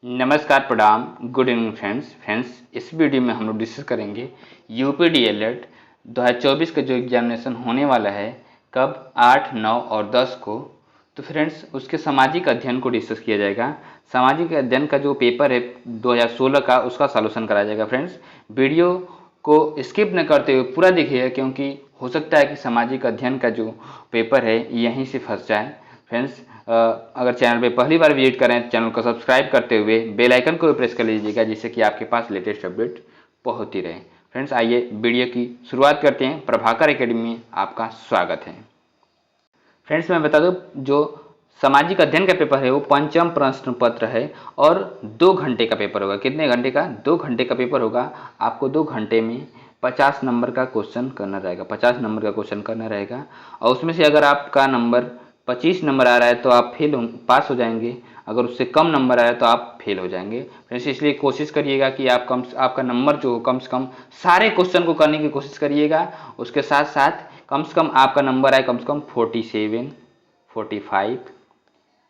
नमस्कार, प्रणाम, good evening friends. इस वीडियो में हम लोग डिस्कस करेंगे यूपी डीएलएड 2024 का जो एग्जामिनेशन होने वाला है, कब 8, 9 और 10 को। तो फ्रेंड्स उसके सामाजिक अध्ययन को डिस्कस किया जाएगा। सामाजिक अध्ययन का जो पेपर है 2016 का, उसका सॉल्यूशन कराया जाएगा। फ्रेंड्स वीडियो को स्किप न करते हुए पूरा देखिएगा, क्योंकि हो सकता है कि सामाजिक अध्ययन का जो पेपर है यहीं से फंस जाए। फ्रेंड्स अगर चैनल पे पहली बार विजिट करें, चैनल को सब्सक्राइब करते हुए बेल आइकन को भी प्रेस कर लीजिएगा, जिससे कि आपके पास लेटेस्ट अपडेट पहुंचती रहे। फ्रेंड्स आइए वीडियो की शुरुआत करते हैं। प्रभाकर एकेडमी में आपका स्वागत है। फ्रेंड्स मैं बता दूं, जो सामाजिक अध्ययन का पेपर है वो पंचम प्रश्न पत्र है और 2 घंटे का पेपर होगा। कितने घंटे का? 2 घंटे का पेपर होगा। आपको 2 घंटे में 50 नंबर का क्वेश्चन करना रहेगा। 50 नंबर का क्वेश्चन करना रहेगा और उसमें से अगर आपका नंबर 25 नंबर आ रहा है तो आप पास हो जाएंगे। अगर उससे कम नंबर आया तो आप फेल हो जाएंगे। फ्रेंड्स इसलिए कोशिश करिएगा कि आपका नंबर जो कम से कम सारे क्वेश्चन को करने की कोशिश करिएगा। उसके साथ साथ कम से कम आपका नंबर आए कम से कम 47, 45।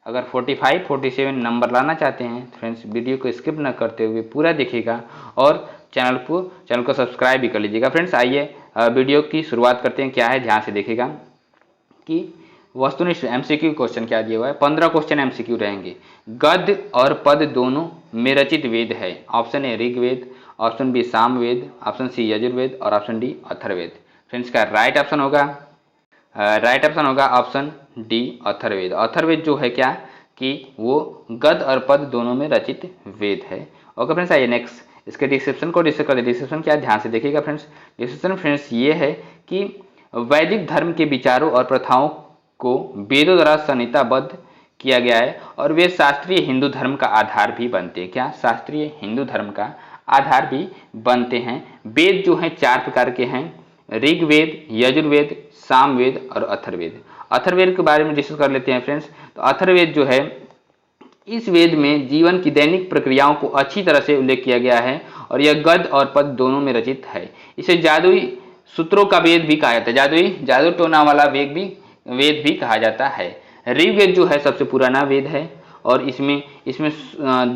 अगर 45, 47 नंबर लाना चाहते हैं फ्रेंड्स, वीडियो को स्किप न करते हुए पूरा देखिएगा और चैनल को सब्सक्राइब भी कर लीजिएगा। फ्रेंड्स आइए वीडियो की शुरुआत करते हैं। क्या है, ध्यान से देखिएगा कि वस्तुनिष्ठ एमसीक्यू क्वेश्चन क्या दिया हुआ है। 15 क्वेश्चन एमसीक्यू रहेंगे। गद्य और पद दोनों में रचित वेद है। Option A Rigveda, option B Samaveda, option C Yajurveda और ऑप्शन डी अथर्ववेद। फ्रेंड्स का राइट ऑप्शन होगा ऑप्शन डी अथर्ववेद। अथर्ववेद जो है क्या कि वो गद्य और पद दोनों में रचित वेद है। ओके फ्रेंड्स आइए नेक्स्ट इसके डिस्क्रिप्शन को डिस्कस करते हैं। डिस्क्रिप्शन क्या, ध्यान से देखिएगा फ्रेंड्स। डिस्क्रिप्शन फ्रेंड्स ये है कि वैदिक धर्म के विचारों और प्रथाओं को वेदों द्वारा संहिताबद्ध किया गया है और वे शास्त्रीय हिंदू धर्म का आधार भी बनते हैं। क्या? शास्त्रीय हिंदू धर्म का आधार भी बनते हैं। वेद जो हैं 4 प्रकार के हैं, ऋग्वेद, यजुर्वेद, सामवेद और अथर्ववेद। अथर्ववेद के बारे में डिस्कस कर लेते हैं फ्रेंड्स। तो अथर्ववेद जो है, इस वेद में जीवन की दैनिक प्रक्रियाओं को अच्छी तरह से उल्लेख किया गया है और यह गद्य और पद दोनों में रचित है। इसे जादुई सूत्रों का वेद भी कहा जाता है। जादू टोना वाला वेद भी कहा जाता है। ऋग्वेद जो है सबसे पुराना वेद है और इसमें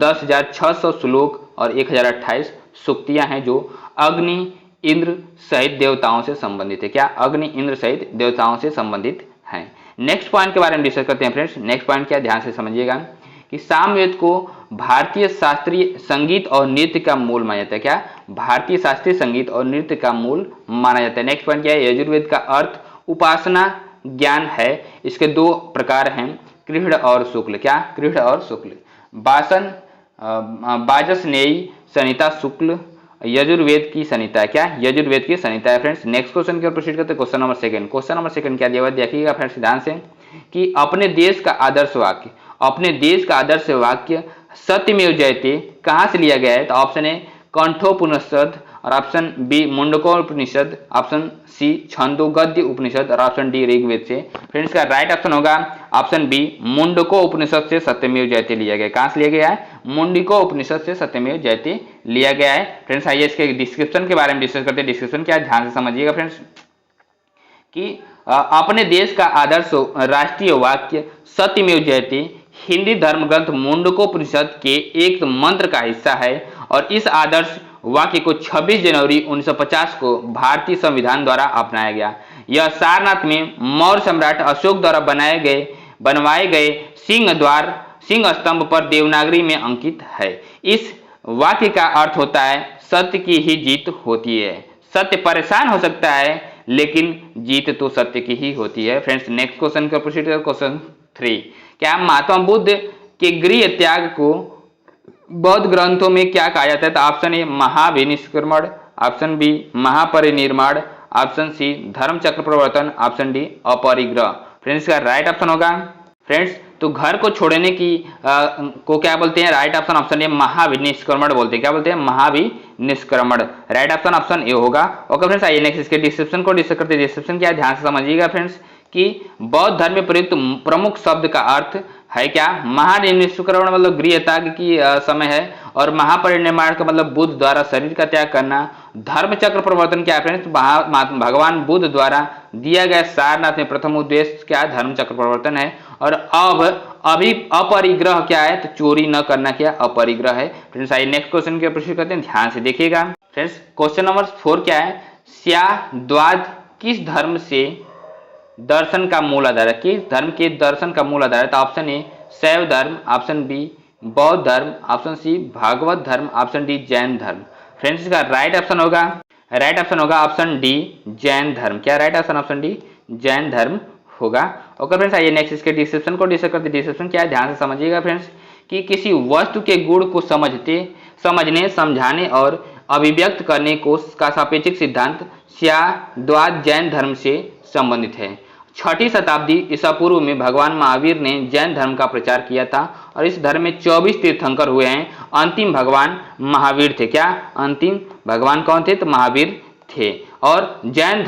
10,600 श्लोक और 1028 सूक्तियां हैं जो अग्नि, इंद्र सहित देवताओं से संबंधित है। क्या? अग्नि, इंद्र सहित देवताओं से संबंधित है। नेक्स्ट पॉइंट के बारे में डिस्कस करते हैं फ्रेंड्स। नेक्स्ट पॉइंट क्या, ध्यान से समझिएगा कि सामवेद को भारतीय शास्त्रीय संगीत और नृत्य का मूल माना जाता है। क्या? भारतीय शास्त्रीय संगीत और नृत्य का मूल माना जाता है। नेक्स्ट पॉइंट क्या है, यजुर्वेद का अर्थ उपासना ज्ञान है। इसके 2 प्रकार हैं, कृष्ण और शुक्ल। क्या? कृष्ण और शुक्ल। वाजसनेयी संहिता शुक्ल यजुर्वेद की संहिता है। क्या? यजुर्वेद की संहिता है। फ्रेंड्स नेक्स्ट क्वेश्चन की ओर प्रोसीड करते हैं। Question number second. Question number second क्या दिया हुआ है, देखिएगा फ्रेंड्स ध्यान से कि अपने देश का आदर्श वाक्य सत्यमेव जयते कहां से लिया गया है। तो ऑप्शन ए कंठोपनिषद और option B Mundakopanishad, option C छंदोगद्य उपनिषद और ऑप्शन डी ऋग्वेद से। फ्रेंड्स का राइट ऑप्शन होगा ऑप्शन बी मुंडको उपनिषद से सत्यमेव जयते लिया गया है। कहां से लिया गया है? मुंडको उपनिषद से सत्यमेव जयते लिया गया है। फ्रेंड्स आइए इसके डिस्क्रिप्शन के बारे में डिस्कस करते हैं। डिस्क्रिप्शन क्या है, ध्यान से समझिएगा फ्रेंड्स कि अपने देश का आदर्श राष्ट्रीय वाक्य सत्यमेव जयते हिंदी धर्म ग्रंथ मुंडकोपनिषद के एक मंत्र का हिस्सा है और इस आदर्श वाक्य को 26 जनवरी 1950 को भारतीय संविधान द्वारा अपनाया गया। यह सारनाथ में मौर्य सम्राट अशोक द्वारा बनवाए गए सिंह स्तंभ पर देवनागरी में अंकित है। इस वाक्य का अर्थ होता है सत्य की ही जीत होती है। सत्य परेशान हो सकता है लेकिन जीत तो सत्य की ही होती है। फ्रेंड्स नेक्स्ट क्वेश्चन का प्रोसीड कर क्वेश्चन 3। क्या महात्मा बुद्ध के गृह त्याग को बौद्ध ग्रंथों में क्या कहा जाता है। तो ऑप्शन ए महाविनिष्क्रमण, ऑप्शन बी महापरिनिर्वाण, ऑप्शन सी धर्म चक्र प्रवर्तन, ऑप्शन डी अपरिग्रह। फ्रेंड्स का राइट ऑप्शन होगा फ्रेंड्स, तो घर को छोड़ने की को क्या बोलते हैं, राइट ऑप्शन ऑप्शन ए महाविनिष्क्रमण बोलते हैं। क्या बोलते हैं? महाविनिष्क्रमण। राइट ऑप्शन ऑप्शन ए होगा। ओके फ्रेंड्स आइए नेक्स्ट इसके डिस्क्रिप्शन को डिस्कस करते हैं। डिस्क्रिप्शन क्या है, ध्यान से समझिएगा फ्रेंड्स कि बौद्ध धर्म में प्रयुक्त प्रमुख शब्द का अर्थ है क्या, महानिष्करण मतलब गृह त्याग की समय है, और महापरिनिर्वाण का मतलब बुद्ध द्वारा शरीर का त्याग करना। धर्म चक्र प्रवर्तन क्या है फ्रेंड्स, भगवान बुद्ध द्वारा दिया गया सारनाथ में प्रथम उद्देश्य क्या है, धर्म चक्र प्रवर्तन है। और अब अभी अपरिग्रह क्या है, तो चोरी न करना क्या अपरिग्रह है। फ्रेंड्स आइए नेक्स्ट क्वेश्चन के प्रश्न करते हैं, ध्यान से देखिएगा। फ्रेंड्स क्वेश्चन नंबर 4 क्या है, स्याद्वाद किस धर्म से दर्शन का मूल आधार है, किस धर्म के दर्शन का मूल आधार है, तो ऑप्शन ए शैव धर्म, ऑप्शन बी बौद्ध धर्म, ऑप्शन सी भागवत धर्म, ऑप्शन डी जैन धर्म। फ्रेंड्स इसका राइट ऑप्शन होगा ऑप्शन डी जैन धर्म। क्या right option, option D Jain धर्म होगा। ओके फ्रेंड्स आइए नेक्स्ट इसके डिस्क्रिप्शन को डिस्कस करते हैं। डिस्क्रिप्शन क्या है, ध्यान से समझिएगा फ्रेंड्स, कि किसी वस्तु के गुण को समझने समझाने और अभिव्यक्त करने को का सापेक्षिक सिद्धांत स्याद्वाद जैन धर्म से संबंधित है। 6ठी शताब्दी ईसा पूर्व में भगवान महावीर ने जैन धर्म का प्रचार किया था, और इस धर्म में 24 तीर्थंकर हुए हैं। अंतिम भगवान महावीर थे। क्या अंतिम भगवान कौन थे, तो महावीर थे। और जैन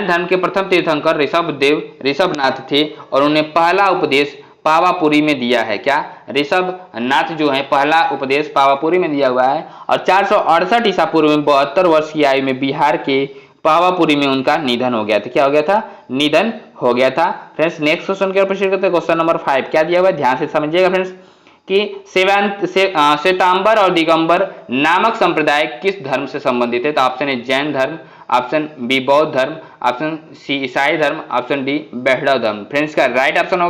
धर्म के प्रथम तीर्थंकर ऋषभनाथ थे, और उन्हें पहला उपदेश पावापुरी में दिया है। क्या ऋषभनाथ जो है पहला उपदेश पावापुरी में दिया हुआ है, और 468 ईसा पूर्व में 72 वर्ष की आयु में बिहार के पावापुरी में उनका निधन हो गया था। क्या हो गया था, निधन हो गया था। फ्रेंड्स नेक्स्ट क्वेश्चन के प्रश्न करते हैं, क्वेश्चन नंबर 5 क्या दिया हुआ है, ध्यान से समझिएगा फ्रेंड्स, कि श्वेतांबर और दिगंबर नामक संप्रदाय किस धर्म से संबंधित है, तो ऑप्शन ए जैन धर्म, ऑप्शन बी बौद्ध धर्म, ऑप्शन सी ईसाई धर्म, ऑप्शन डी वैष्णव धर्म। फ्रेंड्स का राइट ऑप्शन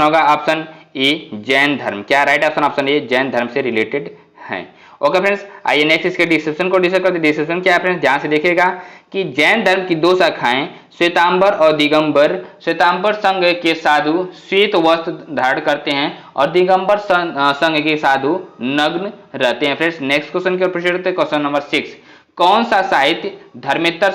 होगा ऑप्शन ए जैन धर्म। क्या राइट ऑप्शन, ऑप्शन ए जैन धर्म से रिलेटेड है। ओके फ्रेंड्स आइए नेक्स्ट इसके डिस्क्रिप्शन को डिस्कस करते हैं। डिस्क्रिप्शन क्या है फ्रेंड्स, ध्यान से देखिएगा, कि जैन धर्म की 2 शाखाएं श्वेतांबर और दिगंबर। श्वेतांबर संघ के साधु श्वेत वस्त्र धारण करते हैं, और दिगंबर संघ के साधु नग्न रहते हैं। फ्रेंड्स नेक्स्ट क्वेश्चन के प्रश्न करते हैं, क्वेश्चन नंबर 6, कौन सा साहित्य धर्मेतर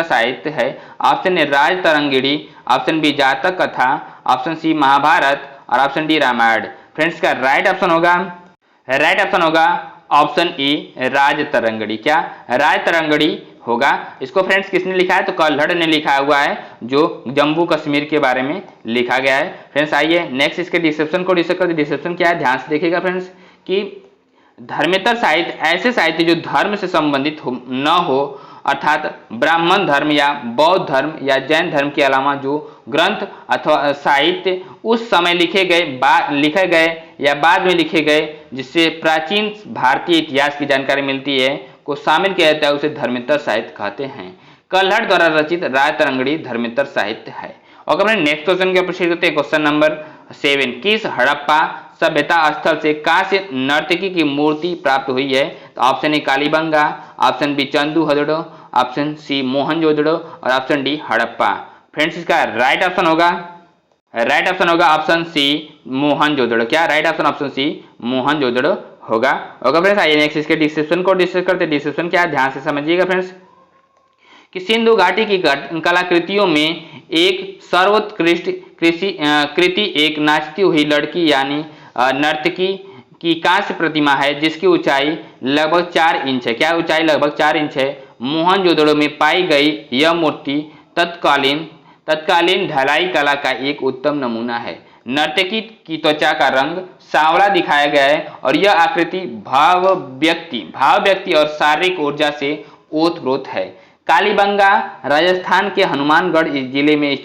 साहित्य है, option A Rajatarangini, option B Jataka Katha, option C Mahabharata, और ऑप्शन डी रामायण। फ्रेंड्स का राइट ऑप्शन होगा ऑप्शन ए राज तरंगिणी। क्या राज तरंगिणी होगा। इसको फ्रेंड्स किसने लिखा है, तो कल्हड़ ने लिखा हुआ है, जो जम्मू कश्मीर के बारे में लिखा गया है। फ्रेंड्स आइए नेक्स्ट इसके डिस्क्रिप्शन को डिस्कस करते हैं। डिस्क्रिप्शन क्या है, ध्यान से देखिएगा फ्रेंड्स, कि धर्मेतर साहित्य ऐसे साहित्य जो धर्म से संबंधित न हो, अर्थात ब्राह्मण धर्म या बौद्ध धर्म या जैन धर्म के अलावा जो ग्रंथ अथवा साहित्य उस समय लिखे गए या बाद में लिखे गए, जिससे प्राचीन भारतीय इतिहास की जानकारी मिलती है, को शामिल किया जाता है, उसे धर्मेतर साहित्य कहते हैं। कल्हड़ द्वारा रचित राज तरंगिणी धर्मेतर साहित्य है। और अपने नेक्स्ट क्वेश्चन के प्रश्न करते हैं, क्वेश्चन नंबर 7, किस हड़प्पा सभ्यता स्थल से कांस्य नर्तकी की मूर्ति प्राप्त हुई है, तो option A Kalibanga, option B Chanhudaro, option C Mohenjodaro, और ऑप्शन डी हड़प्पा। फ्रेंड्स इसका राइट ऑप्शन होगा ऑप्शन सी मोहनजोदड़ो। क्या right option, option C Mohenjodaro होगा। ओके फ्रेंड्स आइए नेक्स्ट इसके डिस्क्रिप्शन को डिस्कस करते हैं। डिस्क्रिप्शन क्या है, ध्यान से समझिएगा फ्रेंड्स, कि सिंधु घाटी की कलाकृतियों में एक सर्वोत्कृष्ट कृति एक नाचती हुई लड़की यानी नर्तकी की कांस्य प्रतिमा है, जिसकी ऊंचाई लगभग 4 इंच है। क्या ऊंचाई लगभग 4 इंच है। मोहनजोदड़ो में पाई गई यह मूर्ति तत्कालीन ढलाई कला का एक उत्तम नमूना है। नर्तकी की त्वचा का रंग सांवला दिखाया गया है, और यह आकृति भाव व्यक्ति और शारीरिक ऊर्जा से ओतप्रोत है। कालीबंगा राजस्थान के हनुमानगढ़ जिले में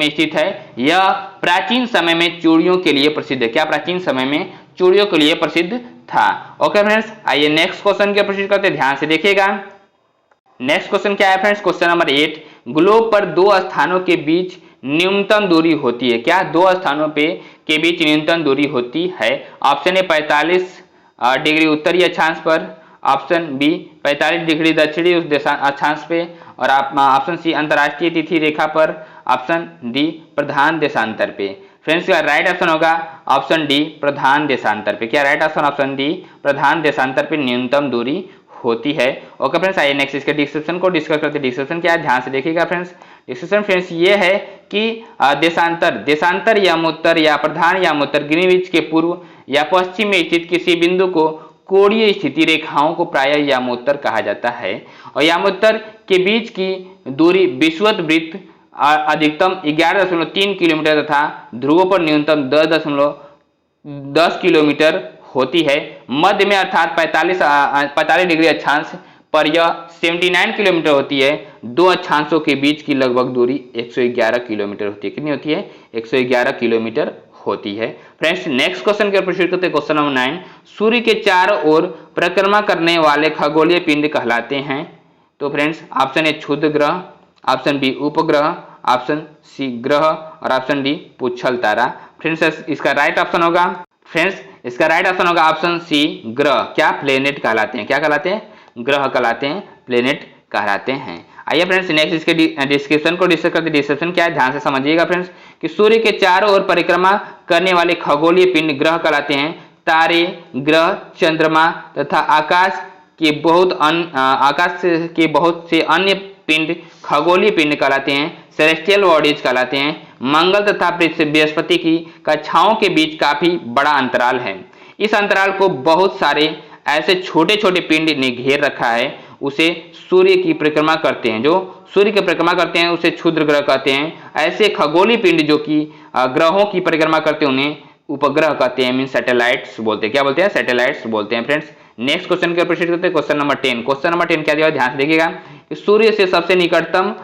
स्थित है। यह प्राचीन समय में चूड़ियों के लिए प्रसिद्ध है। क्या प्राचीन समय में चूड़ियों के लिए प्रसिद्ध था। ओके फ्रेंड्स आइए नेक्स्ट क्वेश्चन के प्रश्न करते हैं, ध्यान से देखिएगा। नेक्स्ट क्वेश्चन क्या है फ्रेंड्स, क्वेश्चन नंबर 8, ग्लोब पर 2 स्थानों के बीच न्यूनतम दूरी होती है। क्या 2 स्थानों के बीच न्यूनतम दूरी होती है। ऑप्शन ए 45 डिग्री उत्तरी अक्षांश पर, ऑप्शन बी 45 डिग्री दक्षिणी अक्षांश पे, और ऑप्शन सी अंतरराष्ट्रीय तिथि रेखा पर, ऑप्शन डी प्रधान देशांतर पे। फ्रेंड्स का राइट ऑप्शन होगा ऑप्शन डी प्रधान देशांतर पे। क्या राइट ऑप्शन, ऑप्शन डी प्रधान देशांतर पे न्यूनतम दूरी होती है। ओके फ्रेंड्स आइए नेक्स्ट इसके डिस्क्रिप्शन को डिस्कस करते हैं। डिस्क्रिप्शन क्या है, ध्यान से देखिएगा फ्रेंड्स। डिस्क्रिप्शन फ्रेंड्स ये है कि देशांतर यामोत्तर या प्रधान यामोत्तर ग्रीनविच के पूर्व या पश्चिम में स्थित किसी बिंदु को कोणीय स्थिति रेखाओं को प्रायः यामोत्तर कहा जाता है, और यामोत्तर के बीच की दूरी विषुवत वृत्त अधिकतम 11.3 किलोमीटर तथा ध्रुवों पर न्यूनतम 10 किलोमीटर होती है। मध्य में अर्थात 45 डिग्री अक्षांश पर यह 79 किलोमीटर होती है। दो अक्षांशों के बीच की लगभग दूरी 111 किलोमीटर होती है। कितनी होती है? 111 किलोमीटर होती है। फ्रेंड्स नेक्स्ट क्वेश्चन के प्रोसीड करते हैं। क्वेश्चन नंबर 9, सूर्य के चारों ओर परिक्रमा करने वाले खगोलीय पिंड कहलाते हैं। तो फ्रेंड्स ऑप्शन ए क्षुद्र ग्रह, ऑप्शन बी उपग्रह, ऑप्शन सी ग्रह और ऑप्शन डी पुच्छल तारा। फ्रेंड्स इसका राइट ऑप्शन होगा, फ्रेंड्स इसका राइट ऑप्शन होगा ऑप्शन सी ग्रह। क्या? प्लेनेट कहलाते हैं। क्या कहलाते हैं? ग्रह कहलाते हैं, प्लेनेट कहलाते हैं। आइए फ्रेंड्स नेक्स्ट इसके डिस्क्रिप्शन को डिस्कस करते हैं। डिस्क्रिप्शन क्या है ध्यान से समझिएगा फ्रेंड्स कि सूर्य के चारों ओर परिक्रमा करने वाले खगोलीय पिंड ग्रह कहलाते हैं। तारे, ग्रह, चंद्रमा तथा आकाश के बहुत से अन्य पिंड खगोलीय पिंड कहलाते हैं, सेलेस्टियल बॉडीज कहलाते हैं। मंगल तथा बृहस्पति की कक्षाओं के बीच काफी बड़ा अंतराल है। इस अंतराल को बहुत सारे ऐसे छोटे छोटे पिंड ने घेर रखा है। उसे सूर्य की परिक्रमा करते हैं, जो सूर्य की परिक्रमा करते हैं उसे क्षुद्र ग्रह कहते हैं। ऐसे खगोलीय पिंड जो कि ग्रहों की परिक्रमा करते हैं उन्हें उपग्रह कहते हैं, मीन सैटेलाइट्स बोलते हैं। क्या बोलते हैं? सैटेलाइट्स बोलते हैं। फ्रेंड्स नेक्स्ट क्वेश्चन के प्रोसीड करते हैं। Question number 10। क्वेश्चन नंबर 10 क्या दिया है ध्यान से देखिएगा कि सूर्य से सबसे निकटतम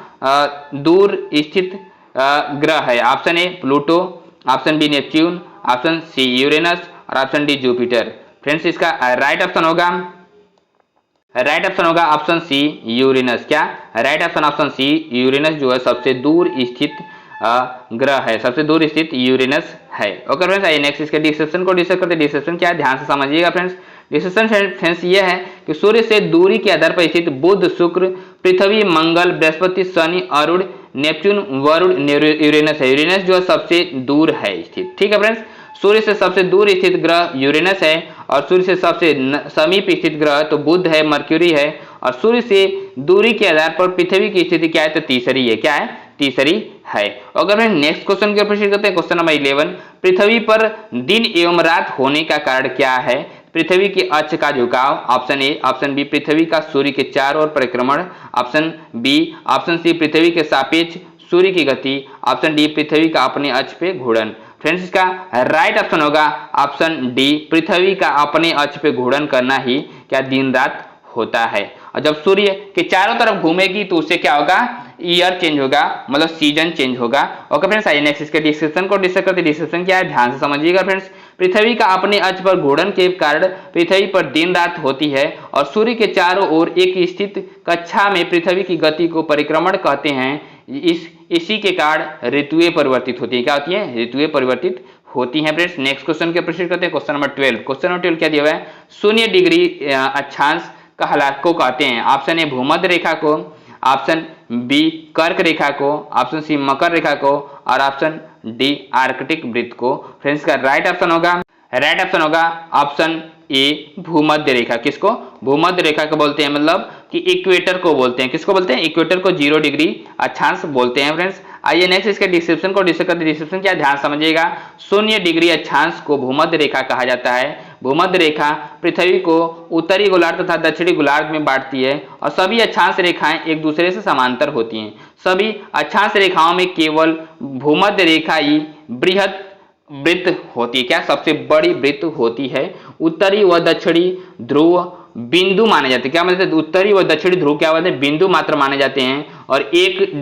दूर स्थित ग्रह है। Option A Pluto, option B Neptune, option C Uranus और ऑप्शन डी जुपिटर। फ्रेंड्स इसका राइट ऑप्शन होगा ऑप्शन सी यूरेनस। क्या? राइट ऑप्शन सी यूरेनस जो है सबसे दूर स्थित ग्रह है, सबसे दूर स्थित यूरेनस है। ओके फ्रेंड्स आइए नेक्स्ट इसके डिस्क्रिप्शन को डिस्कस करते हैं। डिस्क्रिप्शन क्या है ध्यान से समझिएगा फ्रेंड्स। डिस्क्रिप्शन फ्रेंड्स ये है कि सूर्य से दूरी के आधार पर स्थित बुध, शुक्र, पृथ्वी, मंगल, बृहस्पति, शनि, अरुण, नेपच्यून, वरुण, यूरेनस है। यूरेनस जो है सबसे दूर है स्थित। ठीक है फ्रेंड्स, सूर्य से सबसे दूर स्थित ग्रह यूरेनस है और सूर्य से सबसे समीप स्थित ग्रह तो बुध है, मर्क्यूरी है और सूर्य से दूरी के आधार पर पृथ्वी की स्थिति क्या है? तो तीसरी है। क्या है? तीसरी है। अगर हम नेक्स्ट क्वेश्चन के प्रोसीड करते हैं। क्वेश्चन नंबर 11, पृथ्वी पर दिन एवं रात होने का कारण क्या है? पृथ्वी के अक्ष का झुकाव, ऑप्शन ए, ऑप्शन बी पृथ्वी का सूर्य के चारों ओर परिक्रमण, ऑप्शन बी, ऑप्शन सी पृथ्वी के सापेक्ष सूर्य की गति, ऑप्शन डी पृथ्वी का अपने अक्ष पे घूर्णन। फ्रेंड्स इसका राइट ऑप्शन होगा ऑप्शन डी, पृथ्वी का अपने अक्ष पे घूर्णन करना ही क्या दिन रात होता है। और जब सूर्य के चारों तरफ घूमेगी तो उससे क्या होगा? ईयर चेंज होगा, मतलब सीजन चेंज होगा। ओके फ्रेंड्स आइए नेक्स्ट इसके डिस्क्रिप्शन को डिस्कस करते हैं। डिस्क्रिप्शन क्या है ध्यान से समझिएगा फ्रेंड्स। पृथ्वी का अपने अक्ष पर घूर्णन के कारण पृथ्वी पर दिन रात होती है और सूर्य के चारों ओर एक स्थित कक्षा में पृथ्वी की गति को परिक्रमण कहते हैं। इसी के कारण ऋतुएं परिवर्तित होती है। क्या होती है? ऋतुएं परिवर्तित होती हैं। फ्रेंड्स नेक्स्ट क्वेश्चन के प्रोसीड करते हैं। Question number 12। क्वेश्चन नंबर 12 क्या दिया हुआ है? 0 डिग्री अक्षांश को कहते हैं। ऑप्शन ए भूमध्य रेखा को, ऑप्शन बी कर्क रेखा को, ऑप्शन सी मकर रेखा को और ऑप्शन डी आर्कटिक वृत्त को। फ्रेंड्स का राइट ऑप्शन होगा ऑप्शन ए भूमध्य रेखा। किसको? भूमध्य रेखा को बोलते हैं, मतलब कि इक्वेटर को बोलते हैं। किसको बोलते हैं? इक्वेटर को 0 डिग्री अक्षांश बोलते हैं। फ्रेंड्स आइए नेक्स्ट इसके डिस्क्रिप्शन को डिस्कस करते हैं। डिस्क्रिप्शन क्या ध्यान समझिएगा। 0 डिग्री अक्षांश को भूमध्य रेखा कहा जाता है। भूमध्य रेखा पृथ्वी को उत्तरी गोलार्ध तथा दक्षिणी गोलार्ध में बांटती है और सभी अक्षांश रेखाएं एक दूसरे से समांतर होती हैं। सभी अक्षांश रेखाओं में केवल भूमध्य रेखा ही बृहद वृत्त होती है। क्या? सबसे बड़ी वृत्त होती है। उत्तरी व दक्षिणी ध्रुव बिंदु माने जाते हैं। क्या मतलब? उत्तरी व दक्षिणी ध्रुव क्या होते हैं? बिंदु मात्र माने जाते हैं और 1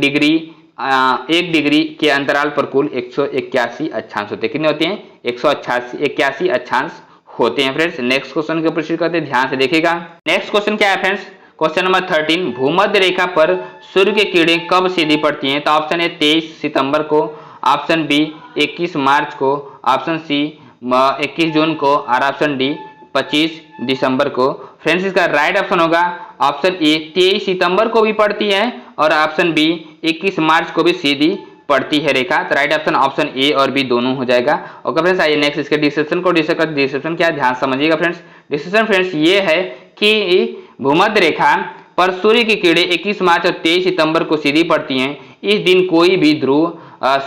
डिग्री के अंतराल पर कुल 181 अक्षांश होते हैं। कितने होते हैं? 181 अक्षांश होते हैं। फ्रेंड्स नेक्स्ट क्वेश्चन के प्रोसीड करते हैं, ध्यान से देखिएगा। नेक्स्ट क्वेश्चन क्या है फ्रेंड्स? क्वेश्चन नंबर 13, भूमध्य रेखा पर सूर्य की किरणें कब सीधी पड़ती हैं? तो ऑप्शन ए 23 सितंबर को, ऑप्शन बी 21 मार्च को, ऑप्शन सी 21 जून को और ऑप्शन डी 25 दिसंबर को। फ्रेंड्स इसका राइट ऑप्शन होगा ऑप्शन ए 23 सितंबर को भी पड़ती है और ऑप्शन बी 21 मार्च को भी सीधी पड़ती है रेखा। तो राइट ऑप्शन ए और बी दोनों हो जाएगा। ओके फ्रेंड्स आइए नेक्स्ट इसके डिस्क्रिप्शन को डिस्कस करते हैं। डिस्क्रिप्शन क्या है ध्यान समझिएगा फ्रेंड्स। डिस्क्रिप्शन फ्रेंड्स ये है कि भूमध्य रेखा पर सूर्य की किरणें 21 मार्च और 23 सितंबर को सीधी पड़ती हैं। इस दिन कोई भी ध्रुव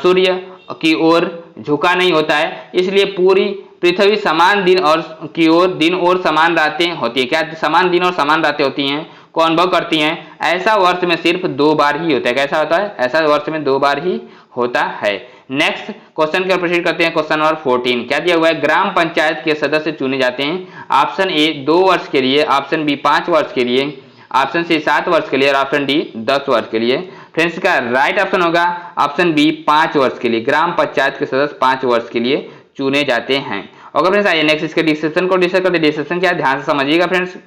सूर्य की ओर झुका नहीं होता है, इसलिए पूरी पृथ्वी समान दिन और समान रातें होती है। क्या? समान दिन और समान रातें होती हैं। को अनुभव करती हैं, ऐसा वर्ष में सिर्फ 2 बार ही होता है। कैसा होता है? ऐसा वर्ष में 2 बार ही होता है। नेक्स्ट क्वेश्चन की ओर प्रोसीड करते हैं। क्वेश्चन नंबर 14 क्या दिया हुआ है? ग्राम पंचायत के सदस्य चुने जाते हैं। ऑप्शन ए 2 वर्ष के लिए, ऑप्शन बी 5 वर्ष के लिए, ऑप्शन सी 7 वर्ष के लिए और ऑप्शन डी 10 वर्ष के लिए। फ्रेंड्स का राइट ऑप्शन होगा ऑप्शन बी 5 वर्ष के लिए। ग्राम पंचायत के सदस्य 5 वर्ष के लिए चुने जाते हैं। ओके फ्रेंड्स, आइए नेक्स्ट इसके डिस्क्रिप्शन को डिस्कस करते हैं। डिस्क्रिप्शन क्या है ध्यान से समझिएगा फ्रेंड्स।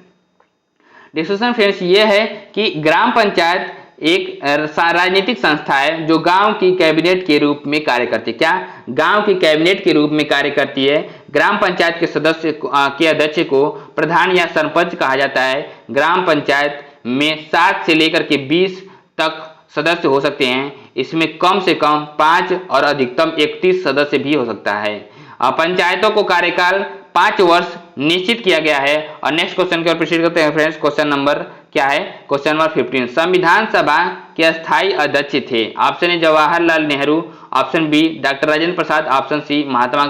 डिस्कशन फ्रेंड्स ये है कि ग्राम पंचायत एक राजनीतिक संस्था है जो गांव की कैबिनेट के रूप में कार्य करती है। क्या? गांव की कैबिनेट के रूप में कार्य करती है। ग्राम पंचायत के सदस्य के अध्यक्ष को प्रधान या सरपंच कहा जाता है। ग्राम पंचायत में 7 से लेकर के 20 तक सदस्य हो सकते हैं। इसमें कम से कम 5 और अधिकतम 31 सदस्य भी हो सकता है। पंचायतों को कार्यकाल 5 वर्ष निश्चित किया गया है। और नेक्स्ट क्वेश्चन की ओर प्रोसीड करते हैं फ्रेंड्स। क्वेश्चन नंबर क्या है? क्वेश्चन नंबर 15 संविधान सभा के स्थायी अध्यक्ष थे। Option A Jawaharlal Nehru, option B doctor Rajendra Prasad, option C Mahatma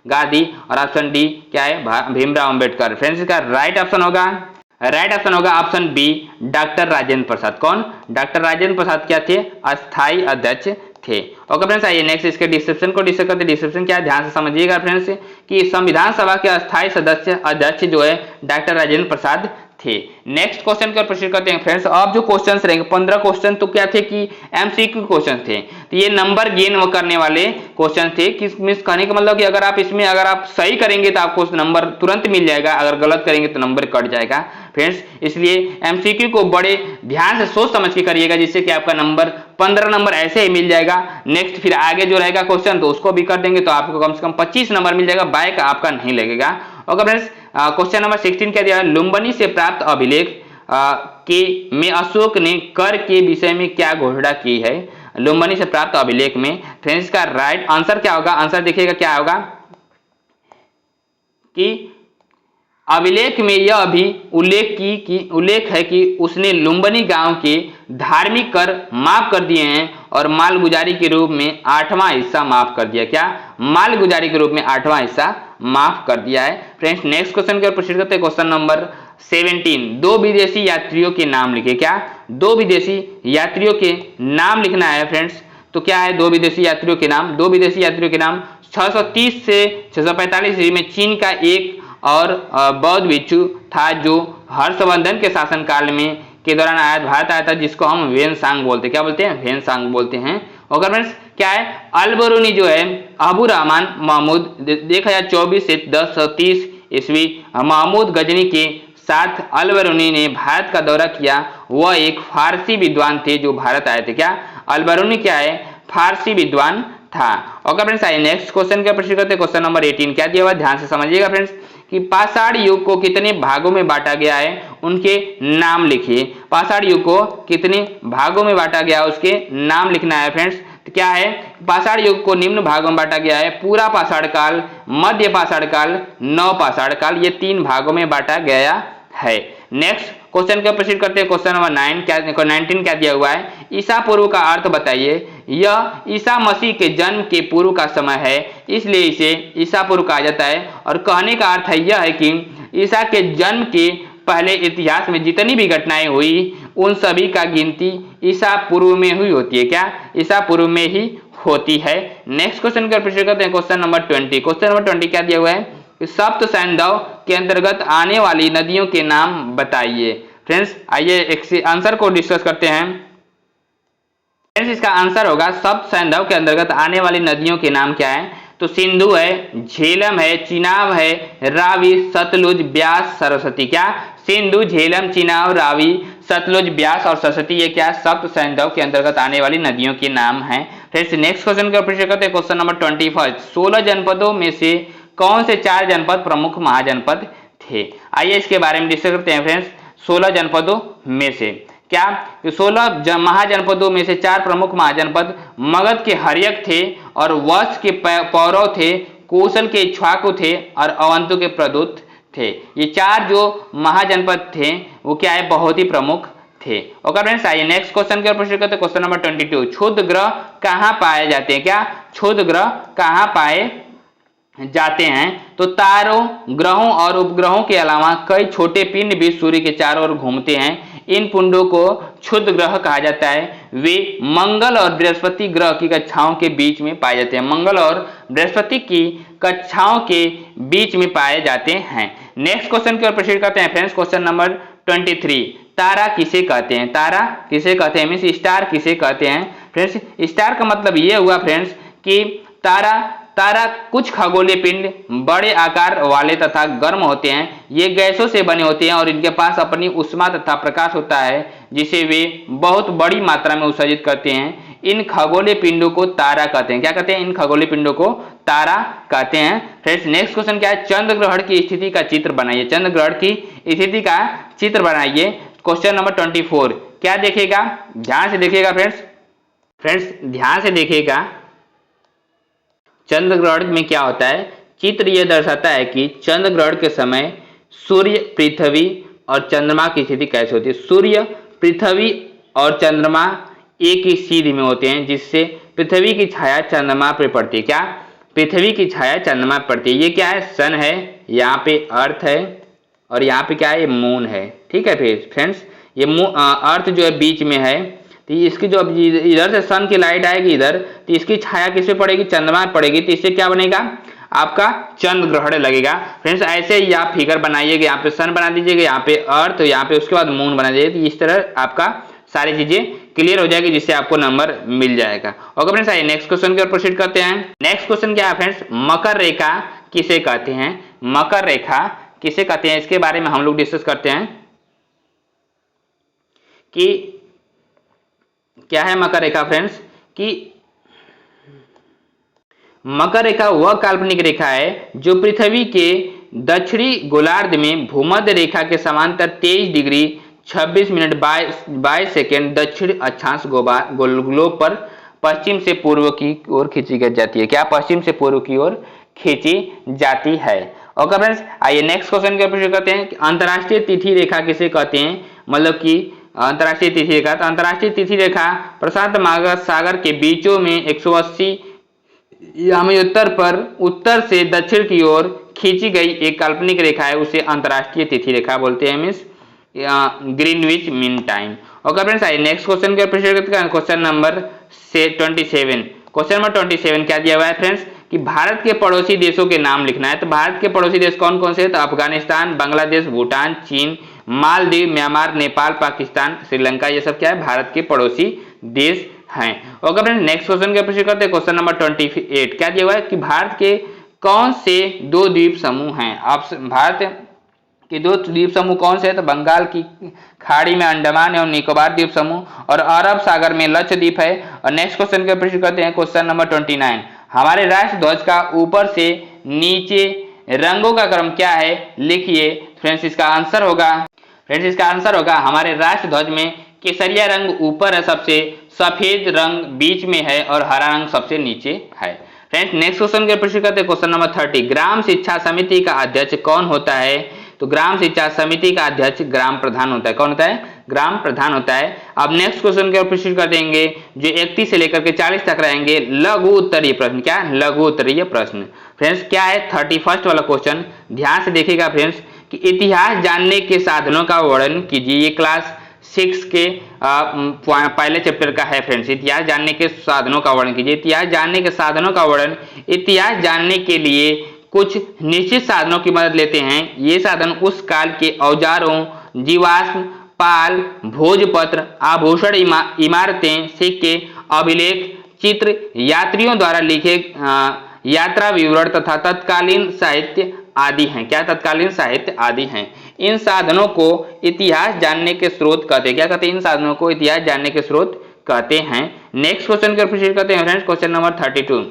Gandhi और ऑप्शन डी क्या है? भीमराव अंबेडकर। फ्रेंड्स इसका राइट ऑप्शन होगा option B doctor Rajendra Prasad. कौन? डॉक्टर राजेंद्र प्रसाद क्या थे? अस्थायी अध्यक्ष थे। ओके फ्रेंड्स, आइए नेक्स्ट इसके डिस्क्रिप्शन को डिस्कस करते हैं। डिस्क्रिप्शन क्या है ध्यान से समझिएगा फ्रेंड्स कि संविधान सभा के अस्थायी सदस्य अध्यक्ष जो है डॉक्टर राजेंद्र प्रसाद थे। नेक्स्ट क्वेश्चन की ओर प्रोसीड करते हैं फ्रेंड्स। अब जो क्वेश्चंस रहेंगे 15 क्वेश्चन तो क्या थे कि एमसीक्यू क्वेश्चन थे। तो ये नंबर गेन करने वाले क्वेश्चन थे। किस मिस कहने का मतलब कि अगर आप सही करेंगे तो आपको नंबर तुरंत मिल जाएगा, अगर गलत करेंगे तो नंबर कट जाएगा फ्रेंड्स। इसलिए एमसीक्यू को बड़े ध्यान से सोच समझ के करिएगा, जिससे कि आपका नंबर 15 नंबर ऐसे ही मिल जाएगा। नेक्स्ट फिर आगे जो रहेगा क्वेश्चन तो उसको भी कर देंगे तो आपको कम से कम 25 नंबर मिल जाएगा, बैक आपका नहीं लगेगा। ओके फ्रेंड्स, क्वेश्चन नंबर 16 क्या दिया है? लुम्बिनी से प्राप्त अभिलेख के में अशोक ने कर के विषय में क्या घोषणा की है? लुम्बिनी से प्राप्त अभिलेख में। फ्रेंड्स का राइट आंसर क्या होगा? आंसर देखिएगा क्या होगा कि अभिलेख में यह भी उल्लेख है कि उसने लुम्बिनी गांव के धार्मिक कर माफ कर दिए हैं और मालगुजारी के रूप में 8वां हिस्सा माफ कर दिया। क्या? मालगुजारी के रूप में 8वां हिस्सा माफ कर दिया है। फ्रेंड्स नेक्स्ट क्वेश्चन की ओर प्रोसीड करते हैं। क्वेश्चन नंबर 17 2 विदेशी यात्रियों के नाम लिखे। क्या? 2 विदेशी यात्रियों के नाम लिखना है फ्रेंड्स। तो क्या है 2 विदेशी यात्रियों के नाम? 2 विदेशी यात्रियों के नाम 630 से 645 ईस्वी में चीन का एक और बौद्ध भिक्षु था जो हर्षवर्धन के शासनकाल में के दौरान भारत आया था, जिसको हम वेनसांग बोलते हैं। क्या बोलते हैं? वेनसांग बोलते हैं। ओके फ्रेंड्स, क्या है? अल-बरूनी जो है अबू रहमान महमूद 1024 से 1030 ईस्वी महमूद गजनी के साथ अल-बरूनी ने भारत का दौरा किया। वह एक फारसी विद्वान थे जो भारत आए थे। क्या? अल-बरूनी क्या है? फारसी विद्वान था। ओके फ्रेंड्स, आइए नेक्स्ट क्वेश्चन के प्रश्न करते हैं। क्वेश्चन नंबर 18 क्या दिया हुआ है? ध्यान से समझिएगा फ्रेंड्स कि पाषाण युग को कितने भागों में बांटा गया है, उनके नाम लिखिए। पाषाण युग को कितने भागों में बांटा गया उसके नाम लिखना है फ्रेंड्स। तो क्या है? पाषाण युग को निम्न भागों में बांटा गया है। पूरा पाषाण काल, मध्य पाषाण काल, नव पाषाण काल, ये 3 भागों में बांटा गया है। नेक्स्ट क्वेश्चन को प्रोसीड करते हैं। क्वेश्चन नंबर 19 क्या दिया हुआ है? ईसा पूर्व का अर्थ बताइए। यह ईसा मसीह के जन्म के पूर्व का समय है, इसलिए इसे ईसा पूर्व कहा जाता है। और कहने का अर्थ है यह है कि ईसा के जन्म के पहले इतिहास में जितनी भी घटनाएं हुई उन सभी का गिनती ईसा पूर्व में हुई होती है। क्या? ईसा पूर्व में ही होती है। नेक्स्ट क्वेश्चन को प्रोसीड करते हैं। Question number 20। क्वेश्चन नंबर 20 क्या दिया हुआ है? सप्त सैंधव के अंतर्गत आने वाली नदियों के नाम बताइए। फ्रेंड्स आइए आंसर को डिस्कस करते हैं। फ्रेंड्स इसका आंसर होगा सप्त सैंधव के अंतर्गत आने वाली नदियों के नाम क्या है? तो सिंधु है, झेलम है, चिनाब है, रावी, सतलुज, ब्यास, सरस्वती। क्या? सिंधु, झेलम, चिनाब, रावी, सतलुज, ब्यास और सरस्वती ये क्या? सप्त सैंधव के अंतर्गत आने वाली नदियों के नाम है। फ्रेंड्स नेक्स्ट क्वेश्चन का प्रश्न करते हैं। क्वेश्चन नंबर 21 16 जनपदों में से कौन से 4 जनपद प्रमुख महाजनपद थे? आइए इसके बारे में डिस्कस करते हैं फ्रेंड्स। 16 जनपदों में से क्या? 16 महाजनपदों में से 4 प्रमुख महाजनपद मगध के हर्यक थे और वत्स के पौरव थे, कौशल के इक्ष्वाकु थे और अवंतु के प्रदूत थे। ये 4 जो महाजनपद थे वो क्या है? बहुत ही प्रमुख थे। ओके फ्रेंड्स, आइए नेक्स्ट क्वेश्चन के प्रश्न करते हैं। क्वेश्चन नंबर 22 क्षुद्र ग्रह कहाँ पाए जाते हैं? क्या? क्षुद्र ग्रह कहाँ पाए जाते हैं? तो तारों, ग्रहों और उपग्रहों के अलावा कई छोटे पिंड भी सूर्य के चारों ओर घूमते हैं। इन पिंडों को क्षुद्र ग्रह कहा जाता है। वे मंगल और बृहस्पति ग्रह की कक्षाओं के बीच में पाए जाते हैं। मंगल और बृहस्पति की कक्षाओं के बीच में पाए जाते हैं। नेक्स्ट क्वेश्चन की ओर प्रोसीड करते हैं फ्रेंड्स। क्वेश्चन नंबर 23, तारा किसे कहते हैं? तारा किसे कहते हैं मीन्स स्टार किसे कहते हैं? फ्रेंड्स स्टार का मतलब ये हुआ फ्रेंड्स कि तारा कुछ खगोलीय पिंड बड़े आकार वाले तथा गर्म होते हैं। ये गैसों से बने होते हैं और इनके पास अपनी ऊष्मा तथा प्रकाश होता है जिसे वे बहुत बड़ी मात्रा में उत्सर्जित करते हैं। इन खगोलीय पिंडों को तारा कहते हैं। क्या कहते हैं? इन खगोलीय पिंडों को तारा कहते हैं। फ्रेंड्स नेक्स्ट क्वेश्चन क्या है? चंद्र ग्रहण की स्थिति का चित्र बनाइए। चंद्र ग्रहण की स्थिति का चित्र बनाइए। क्वेश्चन नंबर 24 क्या देखेगा? ध्यान से देखिएगा फ्रेंड्स ध्यान से देखिएगा। चंद्र ग्रहण में क्या होता है? चित्र यह दर्शाता है कि चंद्र ग्रहण के समय सूर्य, पृथ्वी और चंद्रमा की स्थिति कैसे होती है। सूर्य, पृथ्वी और चंद्रमा एक ही सीध में होते हैं जिससे पृथ्वी की छाया चंद्रमा पर पड़ती है। क्या? पृथ्वी की छाया चंद्रमा पर पड़ती है। ये क्या है? सन है, यहाँ पे अर्थ है और यहाँ पे क्या है? ये मून है। ठीक है फ्रेंड्स, ये अर्थ जो है बीच में है, तो इसकी जो इधर से सन की लाइट आएगी इधर, तो इसकी छाया किस पे पड़ेगी? चंद्रमा पर पड़ेगी, तो इससे क्या बनेगा? आपका चंद्र ग्रहण लगेगा। फ्रेंड्स ऐसे ही आप फिगर बनाइएगा, यहाँ पे सन बना दीजिएगा, यहाँ पे अर्थ, यहाँ पे उसके बाद मून बना दीजिएगा। तो इस तरह आपका सारी चीजें क्लियर हो जाएगी जिससे आपको नंबर मिल जाएगा। ओके फ्रेंड्स, आइए नेक्स्ट क्वेश्चन की ओर प्रोसीड करते हैं। नेक्स्ट क्वेश्चन क्या है फ्रेंड्स? मकर रेखा किसे कहते हैं? मकर रेखा किसे कहते हैं? इसके बारे में हम लोग डिस्कस करते हैं कि क्या है मकर रेखा फ्रेंड्स। कि मकर रेखा वह काल्पनिक रेखा है जो पृथ्वी के दक्षिणी गोलार्ध में भूमध्य रेखा के समांतर 23 डिग्री 26 मिनट 22 सेकेंड दक्षिण अक्षांश ग्लोब पर पश्चिम से पूर्व की ओर खींची जाती है। क्या? पश्चिम से पूर्व की ओर खींची जाती है। ओके फ्रेंड्स, आइए नेक्स्ट क्वेश्चन की ओर प्रश्न करते हैं कि अंतर्राष्ट्रीय तिथि रेखा किसे कहते हैं? मतलब कि अंतर्राष्ट्रीय तिथि रेखा, तो अंतर्राष्ट्रीय तिथि रेखा प्रशांत महासागर के बीचों में 180 यामी उत्तर पर उत्तर से दक्षिण की ओर खींची गई एक काल्पनिक रेखा है, उसे अंतर्राष्ट्रीय तिथि रेखा बोलते हैं, means Greenwich mean time. Okay friends, आइए नेक्स्ट क्वेश्चन के प्रश्न करते हैं। Question number 27। क्वेश्चन नंबर 27 क्या दिया हुआ है फ्रेंड्स? कि भारत के पड़ोसी देशों के नाम लिखना है। तो भारत के पड़ोसी देश कौन कौन से हैं? तो अफगानिस्तान, बांग्लादेश, भूटान, चीन, मालदीव, म्यांमार, नेपाल, पाकिस्तान, श्रीलंका, ये सब क्या है? भारत के पड़ोसी देश हैं। ओके फ्रेंड्स, नेक्स्ट क्वेश्चन के प्रश्न करते हैं। क्वेश्चन नंबर 28 क्या दिया हुआ है? कि भारत के कौन से 2 द्वीप समूह हैं? भारत के 2 द्वीप समूह कौन से हैं? तो बंगाल की खाड़ी में अंडमान एवं निकोबार द्वीप समूह और अरब सागर में लक्षद्वीप है। और नेक्स्ट क्वेश्चन के प्रश्न करते हैं। क्वेश्चन नंबर 29 हमारे राष्ट्र ध्वज का ऊपर से नीचे रंगों का क्रम क्या है? लिखिए। फ्रेंड्स इसका आंसर होगा हमारे राष्ट्र ध्वज में केसरिया रंग ऊपर है सबसे, सफेद रंग बीच में है और हरा रंग सबसे नीचे है। फ्रेंड्स नेक्स्ट क्वेश्चन के प्रश्न करते हैं। क्वेश्चन नंबर 30 ग्राम शिक्षा समिति का अध्यक्ष कौन होता है? तो ग्राम शिक्षा समिति का अध्यक्ष ग्राम प्रधान होता है। कौन होता है? ग्राम प्रधान होता है। अब नेक्स्ट क्वेश्चन के प्रश्न कर देंगे जो 31 से लेकर के 40 तक रहेंगे लघु उत्तरीय प्रश्न। क्या? लघु उत्तरीय प्रश्न। फ्रेंड्स क्या है? 31 वाला क्वेश्चन ध्यान से देखिएगा फ्रेंड्स कि इतिहास जानने के साधनों का वर्णन कीजिए। ये क्लास 6 के पहले चैप्टर का है फ्रेंड्स। इतिहास जानने के साधनों का वर्णन कीजिए। इतिहास जानने के साधनों का वर्णन, इतिहास जानने के लिए कुछ निश्चित साधनों की मदद लेते हैं। ये साधन उस काल के औजारों, जीवाश्म, पाल, भोजपत्र, आभूषण, इमारतें, सिक्के, अभिलेख, चित्र, यात्रियों द्वारा लिखे यात्रा विवरण तथा तत्कालीन साहित्य आदि हैं। क्या? तत्कालीन साहित्य आदि हैं। इन साधनों को इतिहास जानने के स्रोत कहते हैं। क्या कहते हैं? इन साधनों को इतिहास जानने के स्रोत कहते हैं। नेक्स्ट क्वेश्चन की ओर प्रश्न करते हैं friends. Question number 32।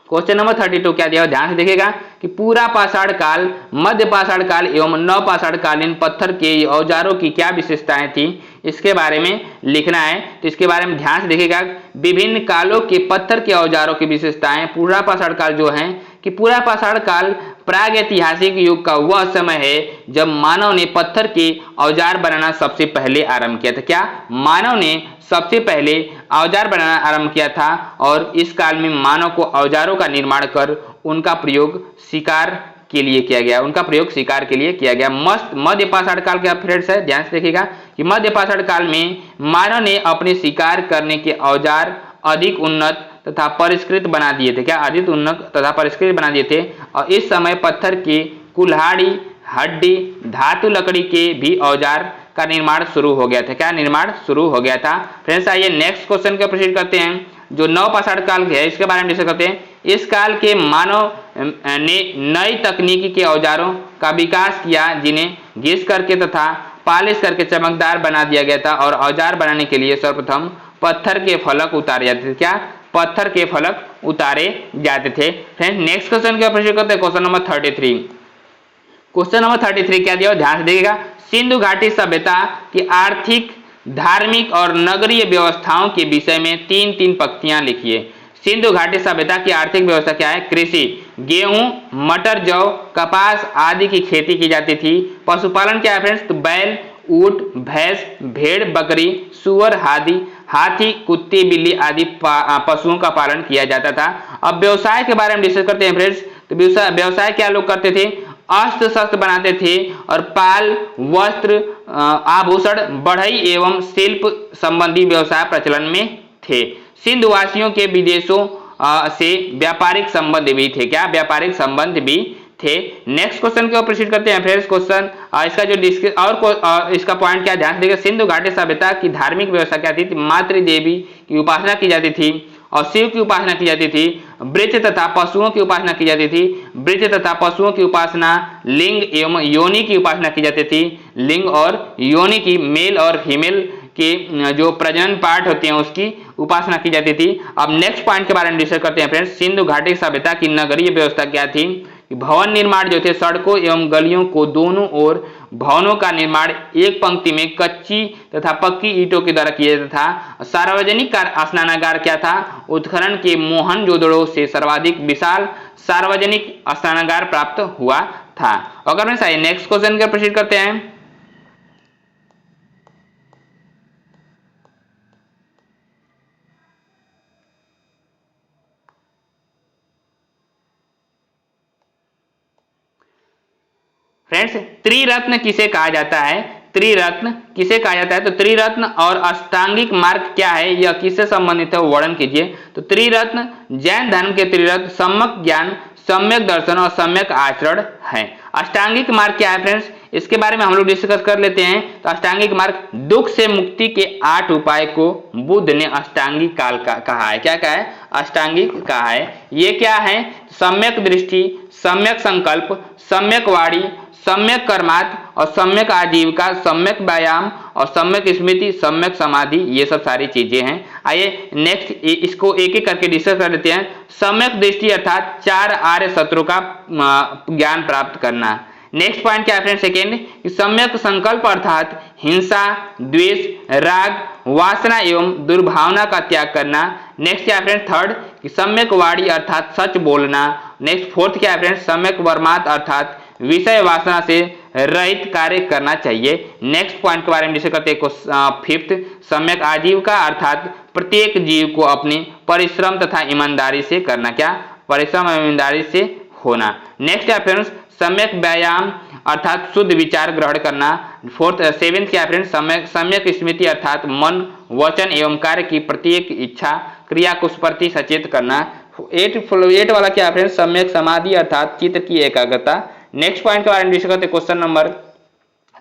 Question number 32 क्या दिया? ध्यान से देखिएगा कि पूरा पाषाण काल, मध्य पाषाण काल एवं नव पाषाण कालीन पत्थर के औजारों की क्या विशेषताएं थी, इसके बारे में लिखना है। तो इसके बारे में ध्यान से देखिएगा। विभिन्न कालों के पत्थर के औजारों की विशेषताएं। पूरा पाषाण काल जो है कि पूरा पाषाण काल प्राग ऐतिहासिक युग का वह समय है जब मानव ने पत्थर के औजार बनाना सबसे पहले आरंभ किया था। क्या? मानव ने सबसे पहले औजार बनाना आरंभ किया था और इस काल में मानव को औजारों का निर्माण कर उनका प्रयोग शिकार के लिए किया गया। मध्य पाषाण काल का फ्रेंड्स है, ध्यान से देखिएगा कि मध्य पाषाण काल में मानव ने अपने शिकार करने के औजार अधिक उन्नत तथा परिष्कृत बना दिए थे। क्या? अधिक उन्नत तथा परिष्कृत बना दिए थे। और इस समय पत्थर के कुल्हाड़ी, हड्डी, धातु, लकड़ी के भी औजार का निर्माण शुरू हो गया था। क्या? निर्माण शुरू हो गया था। फ्रेंड्स आइए नेक्स्ट क्वेश्चन को प्रोसीड करते हैं, जो नवपाषाण काल है इसके बारे में डिस्कस करते हैं। इस काल के मानव ने नई तकनीकी के औजारों का विकास किया, जिन्हें घिस करके तथा पॉलिश करके चमकदार बना दिया गया था। और औजार बनाने के लिए सर्वप्रथम पत्थर के फलक उतारे जाते थे। क्या? पत्थर के फलक उतारे जाते थे। फ्रेंड्स नेक्स्ट क्वेश्चन को प्रोसीड करते हैं, क्वेश्चन नंबर 33। क्वेश्चन नंबर 33 क्या दिया? ध्यान से देखिएगा। सिंधु घाटी सभ्यता की आर्थिक, धार्मिक और नगरीय व्यवस्थाओं के विषय में तीन तीन पंक्तियां लिखिए। सिंधु घाटी सभ्यता की आर्थिक व्यवस्था क्या है? कृषि, गेहूं, मटर, जौ, कपास आदि की खेती की जाती थी। पशुपालन क्या है फ्रेंड्स? तो बैल, ऊंट, भैंस, भेड़, बकरी, सुअर, हाथी, कुत्ते, बिल्ली आदि पशुओं का पालन किया जाता था। अब व्यवसाय के बारे में डिस्कस करते हैं फ्रेंड्स। तो व्यवसाय क्या लोग करते थे? अस्त्र शस्त्र बनाते थे और पाल, वस्त्र, आभूषण, बढ़ई एवं शिल्प संबंधी व्यवसाय प्रचलन में थे। सिंधुवासियों के विदेशों से व्यापारिक संबंध भी थे। क्या? व्यापारिक संबंध भी थे। नेक्स्ट क्वेश्चन को प्रोसीड करते हैं फ्रेंड्स। क्वेश्चन इसका जो डिस्कस और इसका पॉइंट क्या ध्यान देगा। सिंधु घाटी सभ्यता की धार्मिक व्यवस्था क्या थी? मातृ देवी की उपासना की जाती थी और शिव की उपासना की जाती थी। वृक्ष तथा पशुओं की उपासना की जाती थी। वृक्ष तथा पशुओं की उपासना, लिंग एवं योनि की उपासना की जाती थी। लिंग और योनि की, मेल और फीमेल के जो प्रजनन पार्ट होते हैं उसकी उपासना की जाती थी। अब नेक्स्ट पॉइंट के बारे में डिस्कस करते हैं फ्रेंड्स। सिंधु घाटी सभ्यता की नगरीय व्यवस्था क्या थी? भवन निर्माण जो थे, सड़कों एवं गलियों को दोनों ओर भवनों का निर्माण एक पंक्ति में कच्ची तथा पक्की ईंटों के द्वारा किया जाता था। सार्वजनिक स्नानागार क्या था? उत्खनन के मोहनजोदड़ो से सर्वाधिक विशाल सार्वजनिक स्नानागार प्राप्त हुआ था। अगर मैं सही नेक्स्ट क्वेश्चन का प्रोसीड करते हैं। फ्रेंड्स त्रिरत्न किसे कहा जाता है? त्रिरत्न किसे कहा जाता है? तो त्रिरत्न और अष्टांगिक मार्ग क्या है, यह किससे संबंधित है, वर्णन कीजिए। तो त्रिरत्न जैन धर्म के त्रिरत्न सम्यक ज्ञान, सम्यक दर्शन और सम्यक आचरण है। अष्टांगिक मार्ग क्या है फ्रेंड्स? इसके बारे में हम लोग डिस्कस कर लेते हैं। तो अष्टांगिक मार्ग, दुख से मुक्ति के 8 उपाय को बुद्ध ने अष्टांगिक काल का कहा है। क्या कहा है? अष्टांगिक कहा है। ये क्या है? सम्यक दृष्टि, सम्यक संकल्प, सम्यक वाणी, सम्यक कर्मार्थ और सम्यक आजीविका, सम्यक व्यायाम और सम्यक स्मृति, सम्यक समाधि, ये सब सारी चीजें हैं। आइए नेक्स्ट इसको एक एक करके डिस्कस कर लेते हैं। सम्यक दृष्टि अर्थात 4 आर्य सत्रों का ज्ञान प्राप्त करना। नेक्स्ट पॉइंट क्या है फ्रेंड? सेकेंड, सम्यक संकल्प अर्थात हिंसा, द्वेष, राग, वासना एवं दुर्भावना का त्याग करना। नेक्स्ट क्या है फ्रेंड? थर्ड, सम्यक वाणी अर्थात सच बोलना। नेक्स्ट फोर्थ क्या है फ्रेंड? सम्यक वर्मात अर्थात विषय वासना से रहित कार्य करना चाहिए। नेक्स्ट पॉइंट के बारे में डिस्कस करते हैं। फिफ्थ, सम्यक आजीविका अर्थात प्रत्येक जीव को अपने परिश्रम तथा ईमानदारी से करना। क्या? परिश्रम और ईमानदारी से होना। नेक्स्ट है फ्रेंड्स सम्यक व्यायाम अर्थात शुद्ध विचार ग्रहण करना। फोर्थ सेवेंथ क्या फ्रेंड्स? सम्यक स्मृति अर्थात मन, वचन एवं कार्य की प्रत्येक इच्छा क्रिया को प्रति सचेत करना। 8 वाला क्या फ्रेंड्स? सम्यक समाधि अर्थात चित्त की एकाग्रता। नेक्स्ट पॉइंट के बारे में डिस्कस करते हैं। Question number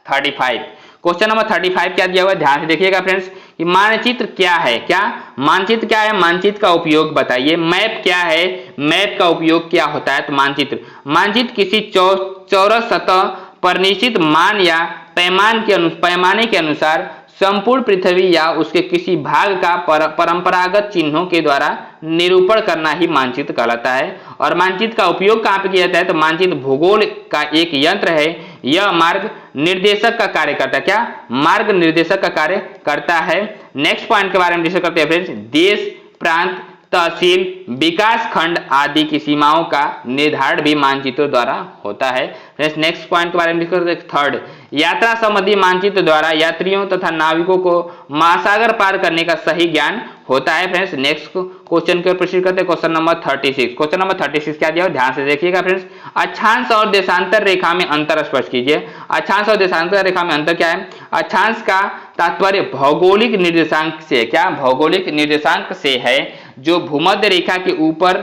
35। क्वेश्चन नंबर 35 क्या दिया हुआ है? ध्यान से देखिएगा फ्रेंड्स कि मानचित्र क्या है? क्या मानचित्र क्या है? मानचित्र का उपयोग बताइए। मैप क्या है? मैप का उपयोग क्या होता है? तो मानचित्र किसी चौरस सतह पर निश्चित मान या पैमाने के अनुसार संपूर्ण पृथ्वी या उसके किसी भाग का परंपरागत चिन्हों के द्वारा निरूपण करना ही मानचित्र कहलाता है। और मानचित्र का उपयोग कहाँ पे किया जाता है? तो मानचित्र भूगोल का एक यंत्र है। यह मार्ग निर्देशक का कार्य करता है। क्या? मार्ग निर्देशक का कार्य करता है। नेक्स्ट पॉइंट के बारे में डिस्कस करते हैं फ्रेंड्स। देश, प्रांत, तहसील, विकास खंड आदि की सीमाओं का निर्धारण भी मानचित्रों द्वारा होता है। फ्रेंड्स नेक्स्ट पॉइंट के बारे में डिस्कस करते हैं। थर्ड, यात्रा संबंधी मानचित्र द्वारा यात्रियों तथा नाविकों को महासागर पार करने का सही ज्ञान होता है। फ्रेंड्स नेक्स्ट क्वेश्चन की ओर प्रोसीड करते हैं। Question number 36। क्वेश्चन नंबर 36 क्या दिया? ध्यान से देखिएगा फ्रेंड्स। अक्षांश और देशांतर रेखा में अंतर स्पष्ट कीजिए। अक्षांश और देशांतर रेखा में अंतर क्या है? अक्षांश का तात्पर्य भौगोलिक निर्देशांक से, क्या भौगोलिक निर्देशांक से है, जो भूमध्य रेखा के ऊपर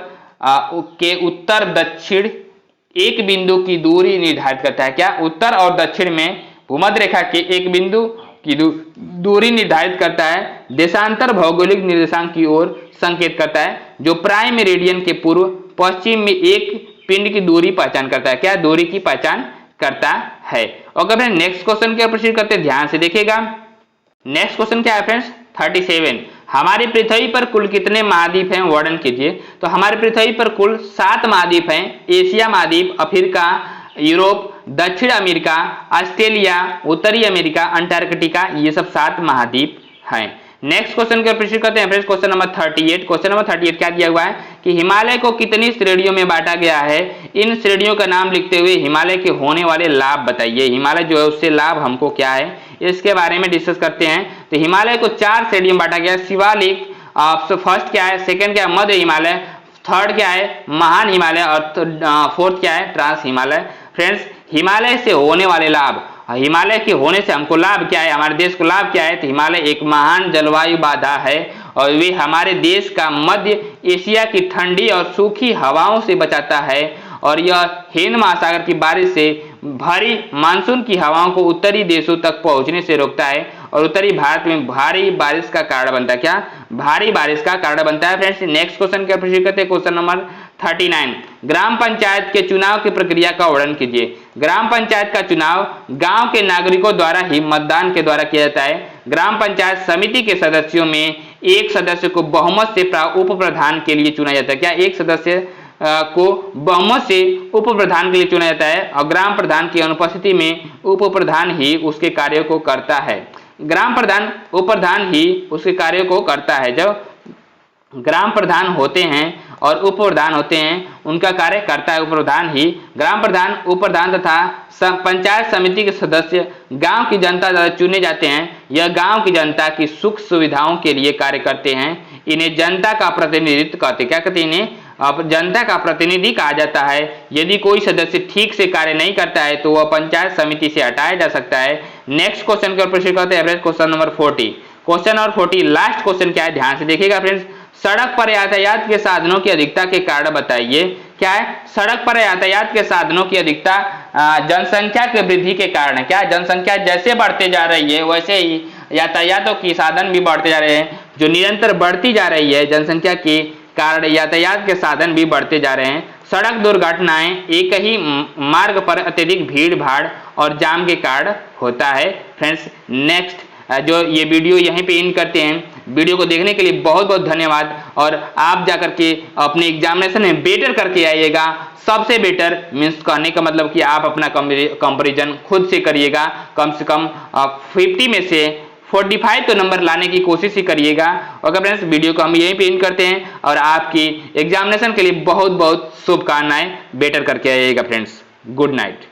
के उत्तर दक्षिण एक बिंदु की दूरी निर्धारित करता है। क्या उत्तर और दक्षिण में भूमध्य रेखा के एक बिंदु की दूरी निर्धारित करता है। देशांतर भौगोलिक निर्देशांक की ओर संकेत करता है, जो प्राइम मेरिडियन के पूर्व पश्चिम में एक पिंड की दूरी पहचान करता है। क्या दूरी की पहचान करता है। ओके फ्रेंड्स, नेक्स्ट क्वेश्चन की ओर प्रोसीड करते हैं, ध्यान से देखिएगा। नेक्स्ट क्वेश्चन क्या है फ्रेंड्स, 37। हमारी पृथ्वी पर कुल कितने महाद्वीप हैं, वर्णन कीजिए। तो हमारी पृथ्वी पर कुल 7 महाद्वीप हैं। एशिया महाद्वीप, अफ्रीका, यूरोप, दक्षिण अमेरिका, ऑस्ट्रेलिया, उत्तरी अमेरिका, अंटार्कटिका, ये सब 7 महाद्वीप हैं। नेक्स्ट क्वेश्चन की ओर प्रोसीड करते हैं friends, question number 38। Question number 38 क्या दिया हुआ है कि हिमालय को कितनी श्रेणियों में बांटा गया है। इन श्रेणियों का नाम लिखते हुए हिमालय के होने वाले लाभ बताइए। हिमालय जो है उससे लाभ हमको क्या है, इसके बारे में डिस्कस करते हैं। तो हिमालय को 4 श्रेणियों में बांटा गया। शिवालिक फर्स्ट क्या है, सेकंड क्या है मध्य हिमालय, थर्ड क्या है महान हिमालय, और फोर्थ क्या है ट्रांस हिमालय। फ्रेंड्स, हिमालय से होने वाले लाभ, हिमालय के होने से हमको लाभ क्या है, हमारे देश को लाभ क्या है। तो हिमालय एक महान जलवायु बाधा है और वे हमारे देश का मध्य एशिया की ठंडी और सूखी हवाओं से बचाता है, और यह हिंद महासागर की बारिश से भारी मानसून की हवाओं को उत्तरी देशों तक पहुंचने से रोकता है और उत्तरी भारत में भारी बारिश का कारण बनता है। क्या भारी बारिश का कारण बनता है। फ्रेंड्स, नेक्स्ट क्वेश्चन के प्रश्न करते हैं, क्वेश्चन नंबर 39। ग्राम पंचायत के चुनाव की प्रक्रिया का वर्णन कीजिए। ग्राम पंचायत का चुनाव गांव के नागरिकों द्वारा ही मतदान के द्वारा किया जाता है। ग्राम पंचायत समिति के सदस्यों में एक सदस्य को बहुमत से उप प्रधान के लिए चुना जाता है। क्या एक सदस्य को बहुमत से उप प्रधान के लिए चुना जाता है, और ग्राम प्रधान की अनुपस्थिति में उप प्रधान ही उसके कार्यों को करता है। ग्राम प्रधान उप प्रधान ही उसके कार्यों को करता है। जब ग्राम प्रधान होते हैं और उप प्रधान होते हैं, उनका कार्य करता है उप प्रधान ही। ग्राम प्रधान, उप प्रधान तथा पंचायत समिति के सदस्य गांव की जनता द्वारा चुने जाते हैं। यह गांव की जनता की सुख सुविधाओं के लिए कार्य करते हैं। इन्हें जनता का प्रतिनिधित्व कहते हैं। क्या कहते हैं इन्हें, जनता का प्रतिनिधि कहा जाता है। यदि कोई सदस्य ठीक से कार्य नहीं करता है तो वह पंचायत समिति से हटाया जा सकता है। नेक्स्ट क्वेश्चन की ओर प्रोसीड करते हैं, question number 40। Question number 40 last question क्या है, ध्यान से देखिएगा फ्रेंड्स। सड़क पर यातायात के साधनों की अधिकता के कारण बताइए। क्या है, सड़क पर यातायात के साधनों की अधिकता जनसंख्या के वृद्धि के कारण है। क्या जनसंख्या जैसे बढ़ते जा रही है वैसे ही यातायातों की साधन भी बढ़ते जा रहे हैं। जो निरंतर बढ़ती जा रही है जनसंख्या के कारण यातायात के साधन भी बढ़ते जा रहे हैं। सड़क दुर्घटनाएं एक ही मार्ग पर अत्यधिक भीड़ भाड़ और जाम के कारण होता है। फ्रेंड्स, नेक्स्ट जो ये वीडियो यहीं पे इन करते हैं। वीडियो को देखने के लिए बहुत बहुत धन्यवाद, और आप जाकर के अपने एग्जामिनेशन में बेटर करके आइएगा। सबसे बेटर मीन्स कहने का मतलब कि आप अपना कंपैरिजन खुद से करिएगा। कम से कम 50 में से 45 तो नंबर लाने की कोशिश ही करिएगा। ओके फ्रेंड्स, वीडियो को हम यहीं पे इन करते हैं, और आपकी एग्जामिनेशन के लिए बहुत बहुत शुभकामनाएं। बेटर करके आइएगा फ्रेंड्स। Good night.